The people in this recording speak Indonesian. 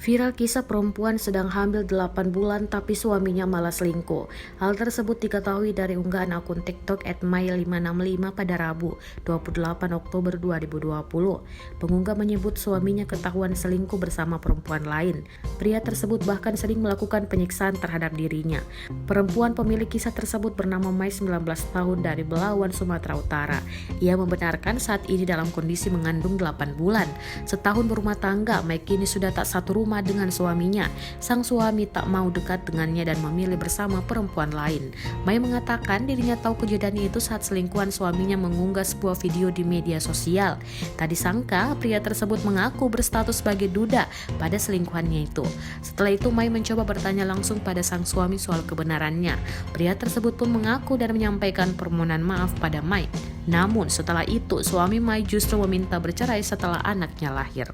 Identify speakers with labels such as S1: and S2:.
S1: Viral kisah perempuan sedang hamil 8 bulan tapi suaminya malah selingkuh. Hal tersebut diketahui dari unggahan akun TikTok @mai565 pada Rabu, 28 Oktober 2020. Pengunggah menyebut suaminya ketahuan selingkuh bersama perempuan lain. Pria tersebut bahkan sering melakukan penyiksaan terhadap dirinya. Perempuan pemilik kisah tersebut bernama Mai, 19 tahun, dari Belawan, Sumatera Utara. Ia membenarkan saat ini dalam kondisi mengandung 8 bulan. Setahun berumah tangga, Mai kini sudah tak satu rumah dengan suaminya. Sang suami tak mau dekat dengannya dan memilih bersama perempuan lain. Mai mengatakan dirinya tahu kejadian itu saat selingkuhan suaminya mengunggah sebuah video di media sosial. Tak disangka pria tersebut mengaku berstatus sebagai duda pada selingkuhannya itu. Setelah itu Mai mencoba bertanya langsung pada sang suami soal kebenarannya. Pria tersebut pun mengaku dan menyampaikan permohonan maaf pada Mai. Namun setelah itu suami Mai justru meminta bercerai setelah anaknya lahir.